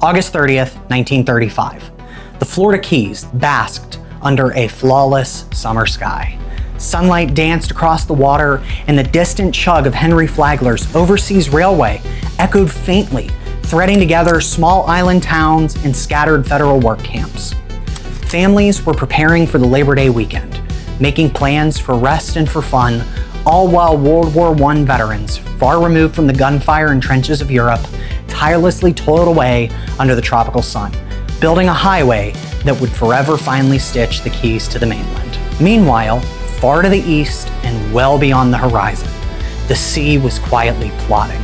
August 30th, 1935. The Florida Keys basked under a flawless summer sky. Sunlight danced across the water, and the distant chug of Henry Flagler's overseas railway echoed faintly, threading together small island towns and scattered federal work camps. Families were preparing for the Labor Day weekend, making plans for rest and for fun, all while World War I veterans, far removed from the gunfire and trenches of Europe, tirelessly toiled away under the tropical sun, building a highway that would forever finally stitch the Keys to the mainland. Meanwhile, far to the east and well beyond the horizon, the sea was quietly plotting.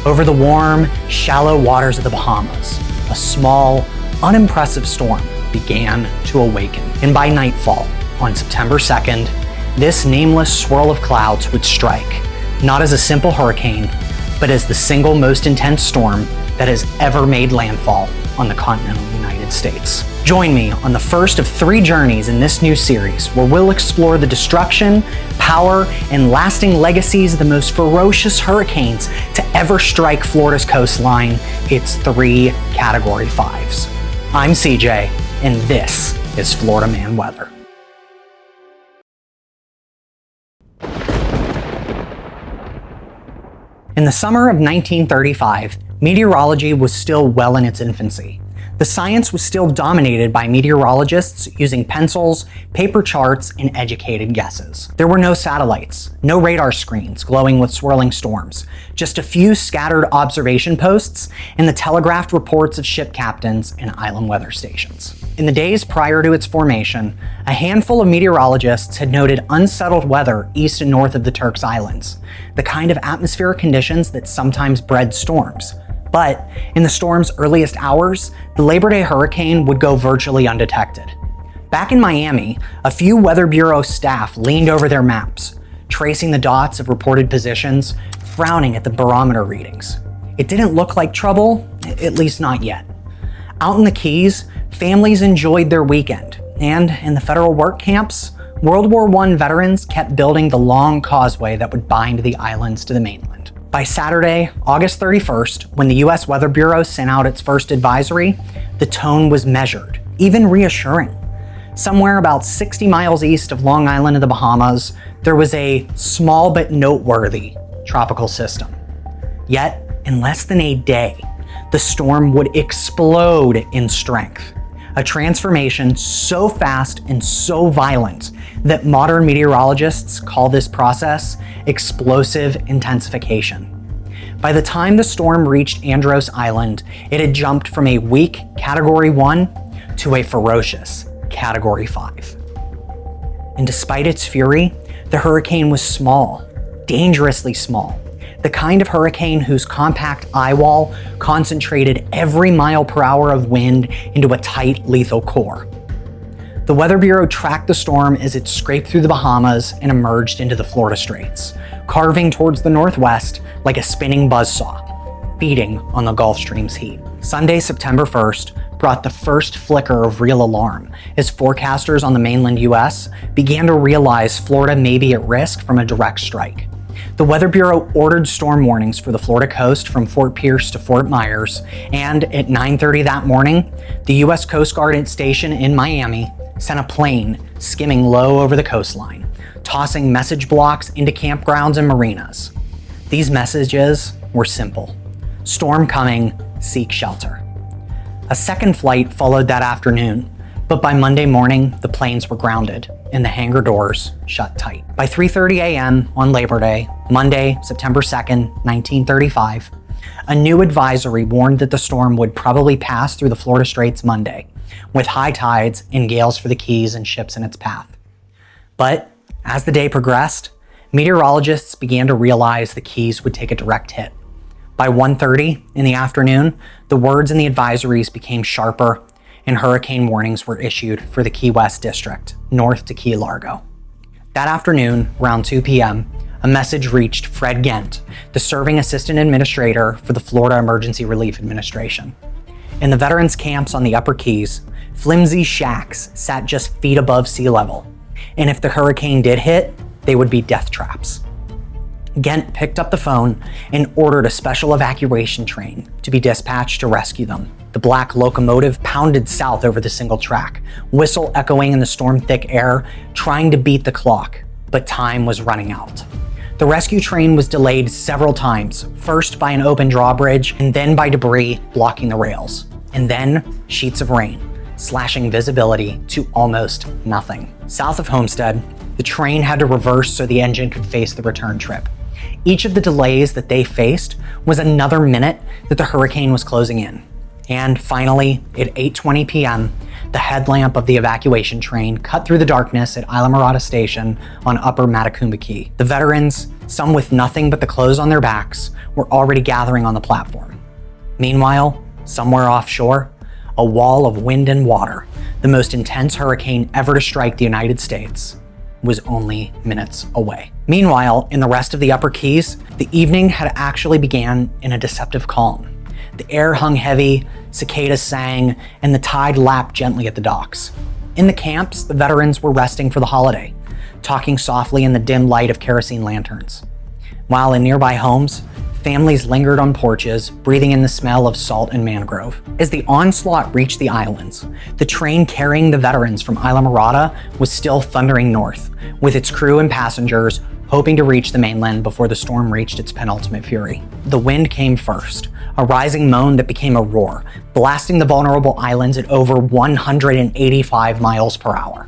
Over the warm, shallow waters of the Bahamas, a small, unimpressive storm began to awaken. And by nightfall, on September 2nd, this nameless swirl of clouds would strike, not as a simple hurricane, but as the single most intense storm that has ever made landfall on the continental United States. Join me on the first of 3 journeys in this new series, where we'll explore the destruction, power, and lasting legacies of the most ferocious hurricanes to ever strike Florida's coastline, its 3 Category 5s. I'm CJ, and this is Florida Man Weather. In the summer of 1935, meteorology was still well in its infancy. The science was still dominated by meteorologists using pencils, paper charts, and educated guesses. There were no satellites, no radar screens glowing with swirling storms, just a few scattered observation posts and the telegraphed reports of ship captains and island weather stations. In the days prior to its formation, a handful of meteorologists had noted unsettled weather east and north of the Turks Islands, the kind of atmospheric conditions that sometimes bred storms. But in the storm's earliest hours, the Labor Day hurricane would go virtually undetected. Back in Miami, a few Weather Bureau staff leaned over their maps, tracing the dots of reported positions, frowning at the barometer readings. It didn't look like trouble, at least not yet. Out in the Keys, families enjoyed their weekend, and in the federal work camps, World War I veterans kept building the long causeway that would bind the islands to the mainland. By Saturday, August 31st, when the U.S. Weather Bureau sent out its first advisory, the tone was measured, even reassuring. Somewhere about 60 miles east of Long Island in the Bahamas, there was a small but noteworthy tropical system. Yet, in less than a day, the storm would explode in strength. A transformation so fast and so violent that modern meteorologists call this process explosive intensification. By the time the storm reached Andros Island, it had jumped from a weak Category 1 to a ferocious Category 5. And despite its fury, the hurricane was small, dangerously small. The kind of hurricane whose compact eye wall concentrated every mile per hour of wind into a tight, lethal core. The Weather Bureau tracked the storm as it scraped through the Bahamas and emerged into the Florida Straits, carving towards the northwest like a spinning buzzsaw, feeding on the Gulf Stream's heat. Sunday, September 1st, brought the first flicker of real alarm as forecasters on the mainland U.S. began to realize Florida may be at risk from a direct strike. The Weather Bureau ordered storm warnings for the Florida coast from Fort Pierce to Fort Myers, and at 9:30 that morning, the U.S. Coast Guard station in Miami sent a plane skimming low over the coastline, tossing message blocks into campgrounds and marinas. These messages were simple: storm coming, seek shelter. A second flight followed that afternoon, but by Monday morning, the planes were grounded and the hangar doors shut tight. By 3:30 a.m. on Labor Day, Monday, September 2nd, 1935, a new advisory warned that the storm would probably pass through the Florida Straits Monday, with high tides and gales for the Keys and ships in its path. But as the day progressed, meteorologists began to realize the Keys would take a direct hit. By 1:30 in the afternoon, the words in the advisories became sharper, and hurricane warnings were issued for the Key West District, north to Key Largo. That afternoon, around 2 p.m., a message reached Fred Gent, the serving assistant administrator for the Florida Emergency Relief Administration. In the veterans' camps on the Upper Keys, flimsy shacks sat just feet above sea level, and if the hurricane did hit, they would be death traps. Gent picked up the phone and ordered a special evacuation train to be dispatched to rescue them. The black locomotive pounded south over the single track, whistle echoing in the storm-thick air, trying to beat the clock, but time was running out. The rescue train was delayed several times, first by an open drawbridge, and then by debris blocking the rails, and then sheets of rain, slashing visibility to almost nothing. South of Homestead, the train had to reverse so the engine could face the return trip. Each of the delays that they faced was another minute that the hurricane was closing in. And finally, at 8:20 p.m., the headlamp of the evacuation train cut through the darkness at Islamorada Station on Upper Matacumba Key. The veterans, some with nothing but the clothes on their backs, were already gathering on the platform. Meanwhile, somewhere offshore, a wall of wind and water, the most intense hurricane ever to strike the United States, was only minutes away. Meanwhile, in the rest of the Upper Keys, the evening had actually began in a deceptive calm. The air hung heavy, cicadas sang, and the tide lapped gently at the docks. In the camps, the veterans were resting for the holiday, talking softly in the dim light of kerosene lanterns. While in nearby homes, families lingered on porches, breathing in the smell of salt and mangrove. As the onslaught reached the islands, the train carrying the veterans from Islamorada was still thundering north, with its crew and passengers hoping to reach the mainland before the storm reached its penultimate fury. The wind came first, a rising moan that became a roar, blasting the vulnerable islands at over 185 miles per hour.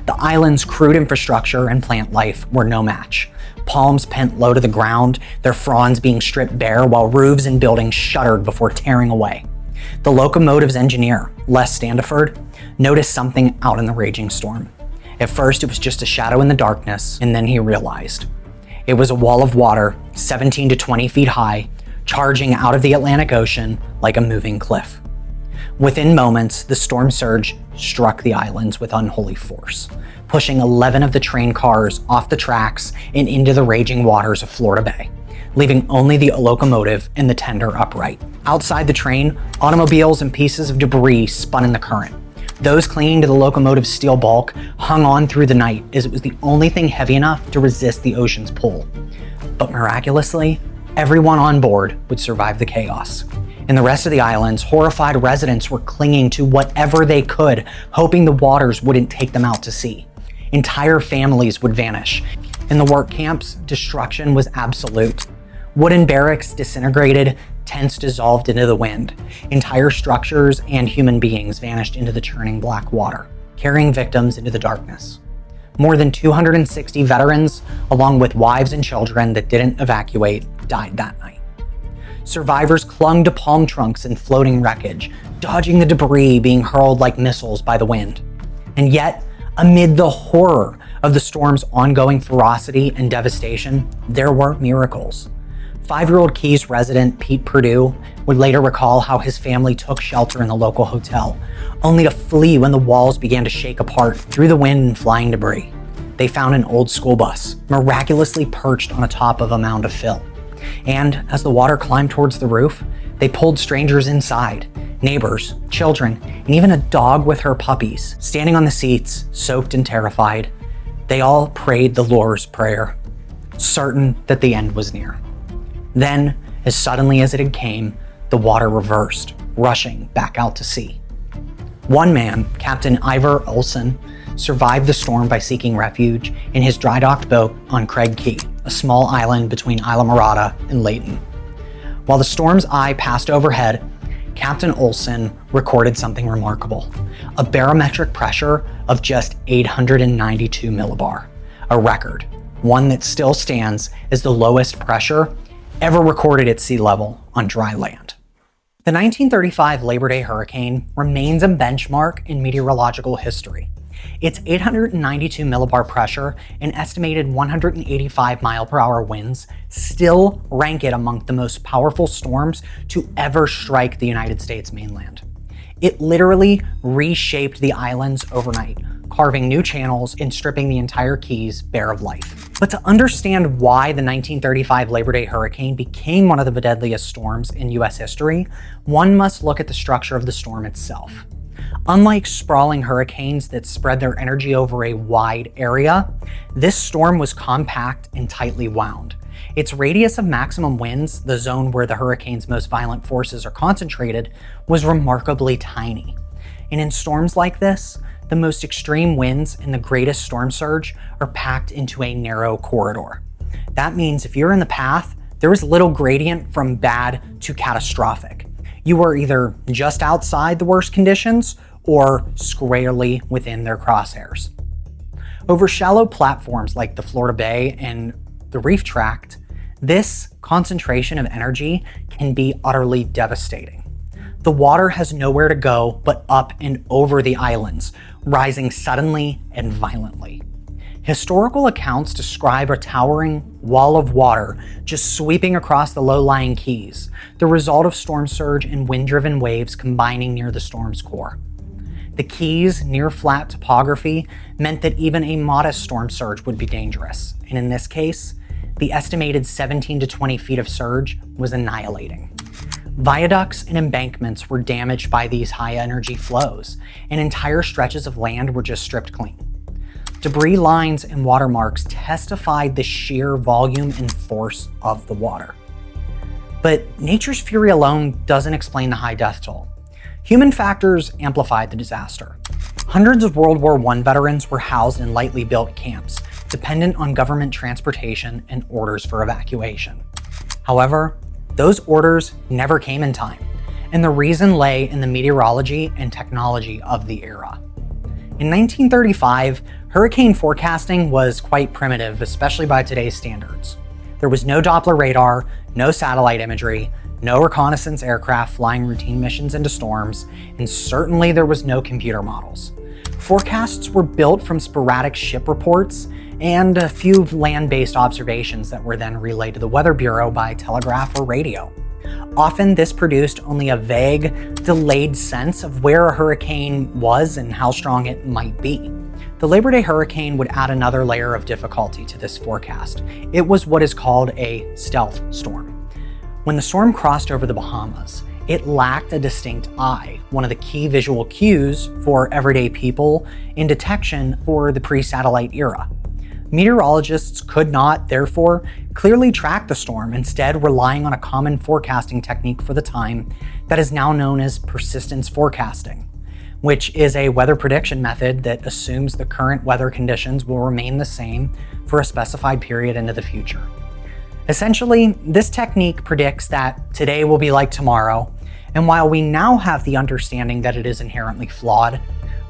The island's crude infrastructure and plant life were no match. Palms pent low to the ground, their fronds being stripped bare while roofs and buildings shuddered before tearing away. The locomotive's engineer, Les Standiford, noticed something out in the raging storm. At first, it was just a shadow in the darkness, and then he realized. It was a wall of water, 17 to 20 feet high, charging out of the Atlantic Ocean like a moving cliff. Within moments, the storm surge struck the islands with unholy force, pushing 11 of the train cars off the tracks and into the raging waters of Florida Bay, leaving only the locomotive and the tender upright. Outside the train, automobiles and pieces of debris spun in the current. Those clinging to the locomotive's steel bulk hung on through the night as it was the only thing heavy enough to resist the ocean's pull. But miraculously, everyone on board would survive the chaos. In the rest of the islands, horrified residents were clinging to whatever they could, hoping the waters wouldn't take them out to sea. Entire families would vanish. In the work camps, destruction was absolute. Wooden barracks disintegrated, tents dissolved into the wind. Entire structures and human beings vanished into the churning black water, carrying victims into the darkness. More than 260 veterans, along with wives and children that didn't evacuate, died that night. Survivors clung to palm trunks and floating wreckage, dodging the debris being hurled like missiles by the wind. And yet, amid the horror of the storm's ongoing ferocity and devastation, there were miracles. 5-year-old Keys resident Pete Perdue would later recall how his family took shelter in the local hotel, only to flee when the walls began to shake apart through the wind and flying debris. They found an old school bus, miraculously perched on the top of a mound of fill. And as the water climbed towards the roof, they pulled strangers inside, neighbors, children, and even a dog with her puppies, standing on the seats, soaked and terrified. They all prayed the Lord's Prayer, certain that the end was near. Then, as suddenly as it had came, the water reversed, rushing back out to sea. One man, Captain Ivar Olsen, survived the storm by seeking refuge in his dry-docked boat on Craig Key, a small island between Islamorada and Layton. While the storm's eye passed overhead, Captain Olsen recorded something remarkable: a barometric pressure of just 892 millibar, a record, one that still stands as the lowest pressure ever recorded at sea level on dry land. The 1935 Labor Day hurricane remains a benchmark in meteorological history. Its 892 millibar pressure and estimated 185 mile per hour winds still rank it among the most powerful storms to ever strike the United States mainland. It literally reshaped the islands overnight, carving new channels and stripping the entire Keys bare of life. But to understand why the 1935 Labor Day hurricane became one of the deadliest storms in US history, one must look at the structure of the storm itself. Unlike sprawling hurricanes that spread their energy over a wide area, this storm was compact and tightly wound. Its radius of maximum winds, the zone where the hurricane's most violent forces are concentrated, was remarkably tiny. And in storms like this, the most extreme winds and the greatest storm surge are packed into a narrow corridor. That means if you're in the path, there is little gradient from bad to catastrophic. You are either just outside the worst conditions or squarely within their crosshairs. Over shallow platforms like the Florida Bay and the Reef Tract, this concentration of energy can be utterly devastating. The water has nowhere to go but up and over the islands, rising suddenly and violently. Historical accounts describe a towering wall of water just sweeping across the low-lying keys, the result of storm surge and wind-driven waves combining near the storm's core. The Keys' near-flat topography meant that even a modest storm surge would be dangerous, and in this case, the estimated 17 to 20 feet of surge was annihilating. Viaducts and embankments were damaged by these high-energy flows, and entire stretches of land were just stripped clean. Debris lines and watermarks testified the sheer volume and force of the water. But nature's fury alone doesn't explain the high death toll. Human factors amplified the disaster. Hundreds of World War I veterans were housed in lightly built camps, dependent on government transportation and orders for evacuation. However, those orders never came in time, and the reason lay in the meteorology and technology of the era. In 1935, hurricane forecasting was quite primitive, especially by today's standards. There was no Doppler radar, no satellite imagery, no reconnaissance aircraft flying routine missions into storms, and certainly there was no computer models. Forecasts were built from sporadic ship reports and a few land-based observations that were then relayed to the Weather Bureau by telegraph or radio. Often this produced only a vague, delayed sense of where a hurricane was and how strong it might be. The Labor Day hurricane would add another layer of difficulty to this forecast. It was what is called a stealth storm. When the storm crossed over the Bahamas, it lacked a distinct eye, one of the key visual cues for everyday people in detection for the pre-satellite era. Meteorologists could not, therefore, clearly track the storm, instead relying on a common forecasting technique for the time that is now known as persistence forecasting, which is a weather prediction method that assumes the current weather conditions will remain the same for a specified period into the future. Essentially, this technique predicts that today will be like tomorrow, and while we now have the understanding that it is inherently flawed,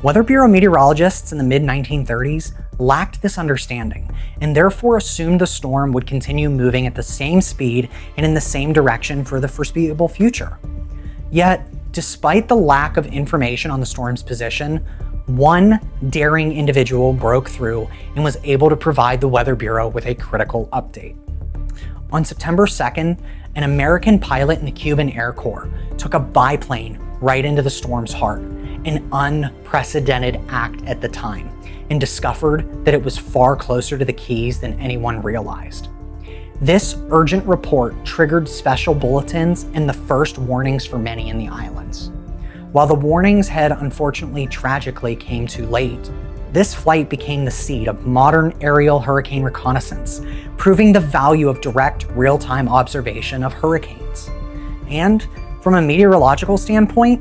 Weather Bureau meteorologists in the mid-1930s lacked this understanding, and therefore assumed the storm would continue moving at the same speed and in the same direction for the foreseeable future. Yet, despite the lack of information on the storm's position, one daring individual broke through and was able to provide the Weather Bureau with a critical update. On September 2nd, an American pilot in the Cuban Air Corps took a biplane right into the storm's heart, an unprecedented act at the time, and discovered that it was far closer to the Keys than anyone realized. This urgent report triggered special bulletins and the first warnings for many in the islands. While the warnings had unfortunately tragically came too late, this flight became the seed of modern aerial hurricane reconnaissance, proving the value of direct, real-time observation of hurricanes. And from a meteorological standpoint,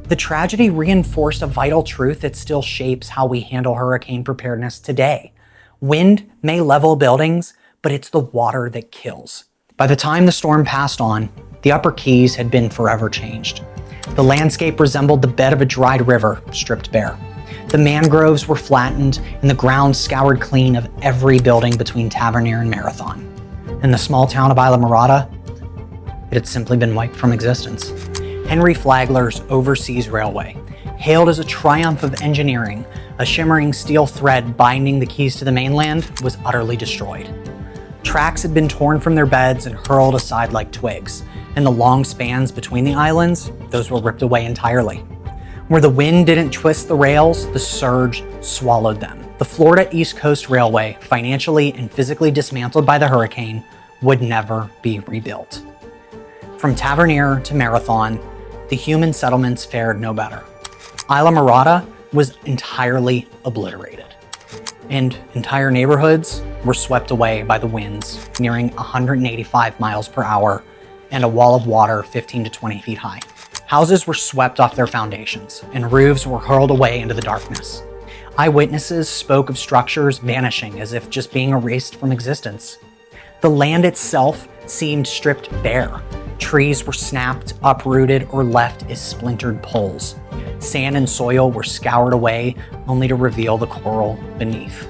the tragedy reinforced a vital truth that still shapes how we handle hurricane preparedness today. Wind may level buildings, but it's the water that kills. By the time the storm passed on, the Upper Keys had been forever changed. The landscape resembled the bed of a dried river, stripped bare. The mangroves were flattened and the ground scoured clean of every building between Tavernier and Marathon. In the small town of Islamorada, it had simply been wiped from existence. Henry Flagler's Overseas Railway, hailed as a triumph of engineering, a shimmering steel thread binding the Keys to the mainland, was utterly destroyed. Tracks had been torn from their beds and hurled aside like twigs, and the long spans between the islands, those were ripped away entirely. Where the wind didn't twist the rails, the surge swallowed them. The Florida East Coast Railway, financially and physically dismantled by the hurricane, would never be rebuilt. From Tavernier to Marathon, the human settlements fared no better. Isla Morada was entirely obliterated, and entire neighborhoods were swept away by the winds nearing 185 miles per hour and a wall of water 15 to 20 feet high. Houses were swept off their foundations, and roofs were hurled away into the darkness. Eyewitnesses spoke of structures vanishing as if just being erased from existence. The land itself seemed stripped bare. Trees were snapped, uprooted, or left as splintered poles. Sand and soil were scoured away, only to reveal the coral beneath.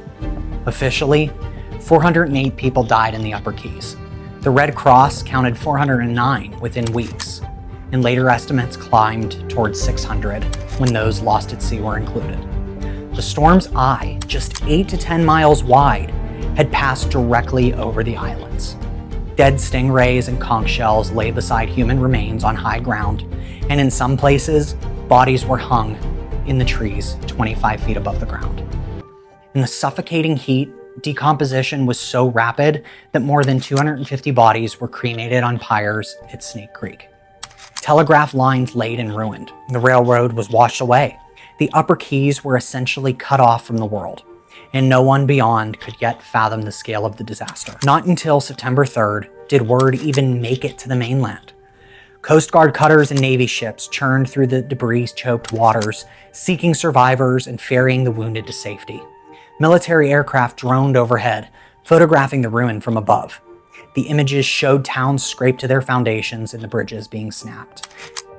Officially, 408 people died in the Upper Keys. The Red Cross counted 409 within weeks, and later estimates climbed towards 600 when those lost at sea were included. The storm's eye, just 8 to 10 miles wide, had passed directly over the islands. Dead stingrays and conch shells lay beside human remains on high ground, and in some places, bodies were hung in the trees 25 feet above the ground. In the suffocating heat, decomposition was so rapid that more than 250 bodies were cremated on pyres at Snake Creek. Telegraph lines laid and ruined. The railroad was washed away. The Upper Keys were essentially cut off from the world, and no one beyond could yet fathom the scale of the disaster. Not until September 3rd did word even make it to the mainland. Coast Guard cutters and Navy ships churned through the debris-choked waters, seeking survivors and ferrying the wounded to safety. Military aircraft droned overhead, photographing the ruin from above. The images showed towns scraped to their foundations and the bridges being snapped.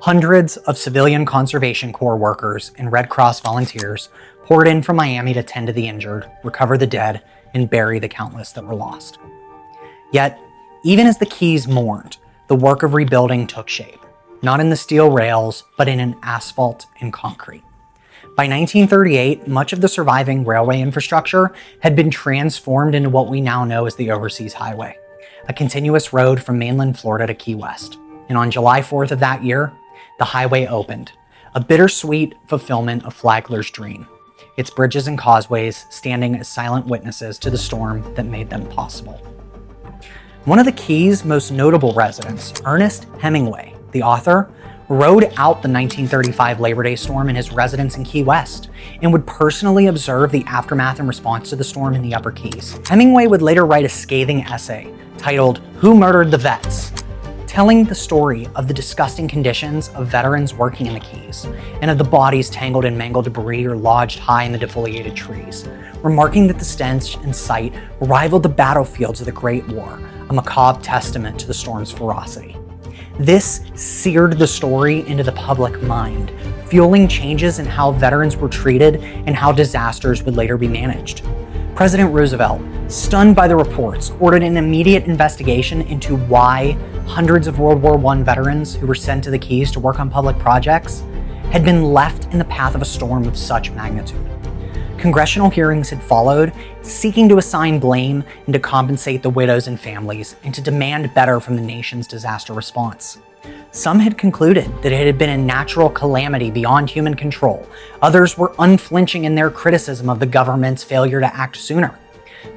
Hundreds of civilian Conservation Corps workers and Red Cross volunteers poured in from Miami to tend to the injured, recover the dead, and bury the countless that were lost. Yet, even as the Keys mourned, the work of rebuilding took shape, not in the steel rails, but in an asphalt and concrete. By 1938, much of the surviving railway infrastructure had been transformed into what we now know as the Overseas Highway, a continuous road from mainland Florida to Key West. And on July 4th of that year, the highway opened, a bittersweet fulfillment of Flagler's dream, its bridges and causeways standing as silent witnesses to the storm that made them possible. One of the Keys' most notable residents, Ernest Hemingway, the author, rode out the 1935 Labor Day storm in his residence in Key West and would personally observe the aftermath and response to the storm in the Upper Keys. Hemingway would later write a scathing essay titled "Who Murdered the Vets?", telling the story of the disgusting conditions of veterans working in the Keys and of the bodies tangled in mangled debris or lodged high in the defoliated trees, remarking that the stench and sight rivaled the battlefields of the Great War, a macabre testament to the storm's ferocity. This seared the story into the public mind, fueling changes in how veterans were treated and how disasters would later be managed. President Roosevelt, stunned by the reports, ordered an immediate investigation into why hundreds of World War I veterans who were sent to the Keys to work on public projects had been left in the path of a storm of such magnitude. Congressional hearings had followed, seeking to assign blame and to compensate the widows and families, and to demand better from the nation's disaster response. Some had concluded that it had been a natural calamity beyond human control. Others were unflinching in their criticism of the government's failure to act sooner.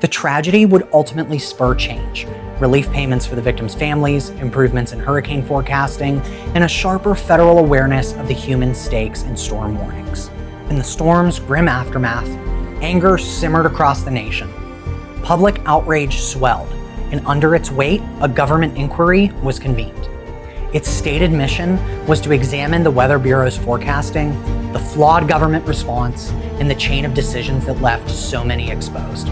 The tragedy would ultimately spur change: relief payments for the victims' families, improvements in hurricane forecasting, and a sharper federal awareness of the human stakes in storm warnings. In the storm's grim aftermath, anger simmered across the nation. Public outrage swelled, and under its weight, a government inquiry was convened. Its stated mission was to examine the Weather Bureau's forecasting, the flawed government response, and the chain of decisions that left so many exposed.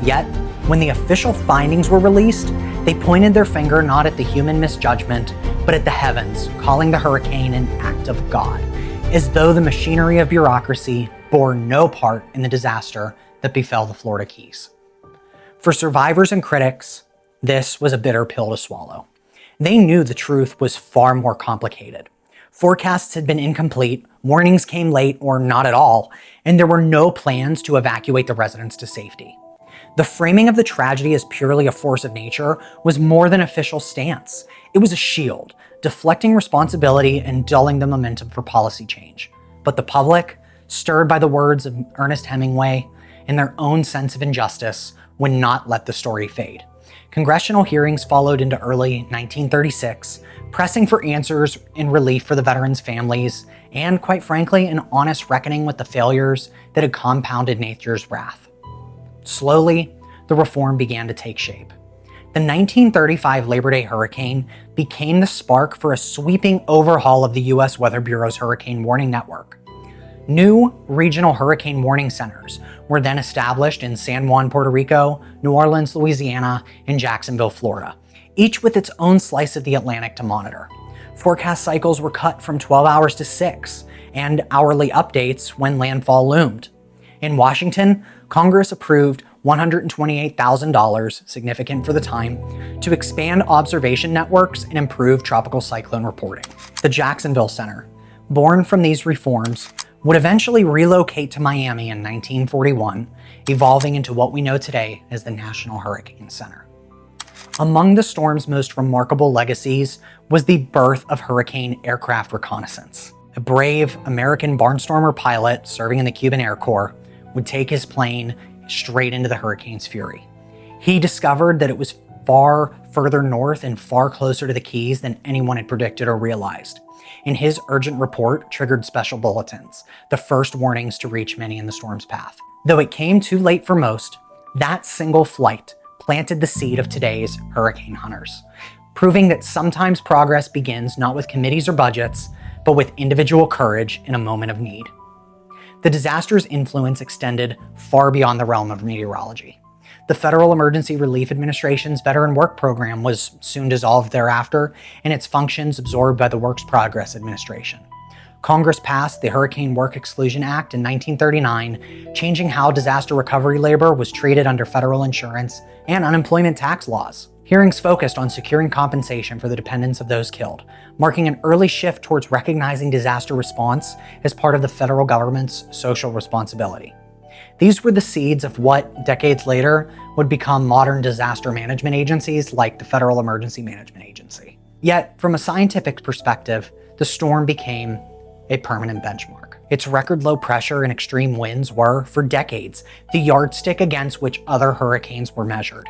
Yet, when the official findings were released, they pointed their finger not at the human misjudgment, but at the heavens, calling the hurricane an act of God, as though the machinery of bureaucracy bore no part in the disaster that befell the Florida Keys. For survivors and critics, this was a bitter pill to swallow. They knew the truth was far more complicated. Forecasts had been incomplete, warnings came late or not at all, and there were no plans to evacuate the residents to safety. The framing of the tragedy as purely a force of nature was more than official stance. It was a shield, deflecting responsibility and dulling the momentum for policy change. But the public, stirred by the words of Ernest Hemingway and their own sense of injustice, would not let the story fade. Congressional hearings followed into early 1936, pressing for answers and relief for the veterans' families, and quite frankly, an honest reckoning with the failures that had compounded nature's wrath. Slowly, the reform began to take shape. The 1935 Labor Day hurricane became the spark for a sweeping overhaul of the U.S. Weather Bureau's hurricane warning network. New regional hurricane warning centers were then established in San Juan, Puerto Rico, New Orleans, Louisiana, and Jacksonville, Florida, each with its own slice of the Atlantic to monitor. Forecast cycles were cut from 12 hours to 6, and hourly updates when landfall loomed. In Washington, Congress approved $128,000, significant for the time, to expand observation networks and improve tropical cyclone reporting. The Jacksonville Center, born from these reforms, would eventually relocate to Miami in 1941, evolving into what we know today as the National Hurricane Center. Among the storm's most remarkable legacies was the birth of hurricane aircraft reconnaissance. A brave American barnstormer pilot serving in the Cuban Air Corps would take his plane straight into the hurricane's fury. He discovered that it was far further north and far closer to the Keys than anyone had predicted or realized. And his urgent report triggered special bulletins, the first warnings to reach many in the storm's path. Though it came too late for most, that single flight planted the seed of today's hurricane hunters, proving that sometimes progress begins not with committees or budgets, but with individual courage in a moment of need. The disaster's influence extended far beyond the realm of meteorology. The Federal Emergency Relief Administration's Veteran Work Program was soon dissolved thereafter, and its functions absorbed by the Works Progress Administration. Congress passed the Hurricane Work Exclusion Act in 1939, changing how disaster recovery labor was treated under federal insurance and unemployment tax laws. Hearings focused on securing compensation for the dependents of those killed, marking an early shift towards recognizing disaster response as part of the federal government's social responsibility. These were the seeds of what, decades later, would become modern disaster management agencies like the Federal Emergency Management Agency. Yet, from a scientific perspective, the storm became a permanent benchmark. Its record low pressure and extreme winds were, for decades, the yardstick against which other hurricanes were measured.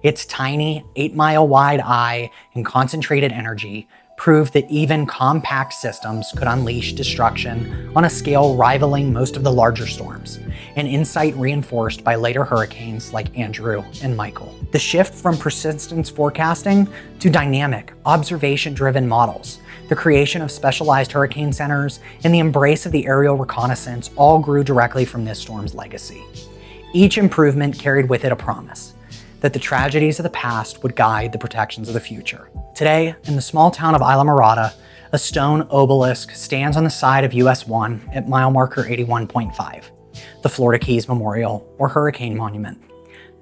Its tiny, 8-mile-wide eye and concentrated energy proved that even compact systems could unleash destruction on a scale rivaling most of the larger storms, an insight reinforced by later hurricanes like Andrew and Michael. The shift from persistence forecasting to dynamic, observation-driven models, the creation of specialized hurricane centers, and the embrace of the aerial reconnaissance all grew directly from this storm's legacy. Each improvement carried with it a promise that the tragedies of the past would guide the protections of the future. Today, in the small town of Isla Mirada, a stone obelisk stands on the side of US 1 at mile marker 81.5, the Florida Keys Memorial, or Hurricane Monument.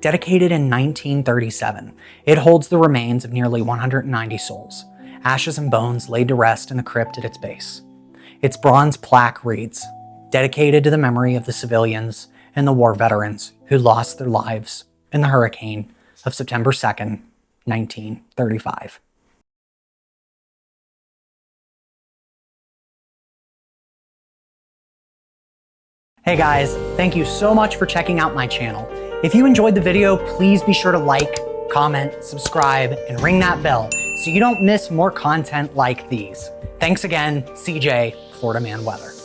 Dedicated in 1937, it holds the remains of nearly 190 souls, ashes and bones laid to rest in the crypt at its base. Its bronze plaque reads, "Dedicated to the memory of the civilians and the war veterans who lost their lives in the hurricane of September 2nd, 1935. Hey guys, thank you so much for checking out my channel. If you enjoyed the video, please be sure to like, comment, subscribe, and ring that bell so you don't miss more content like these. Thanks again, CJ, Florida Man Weather.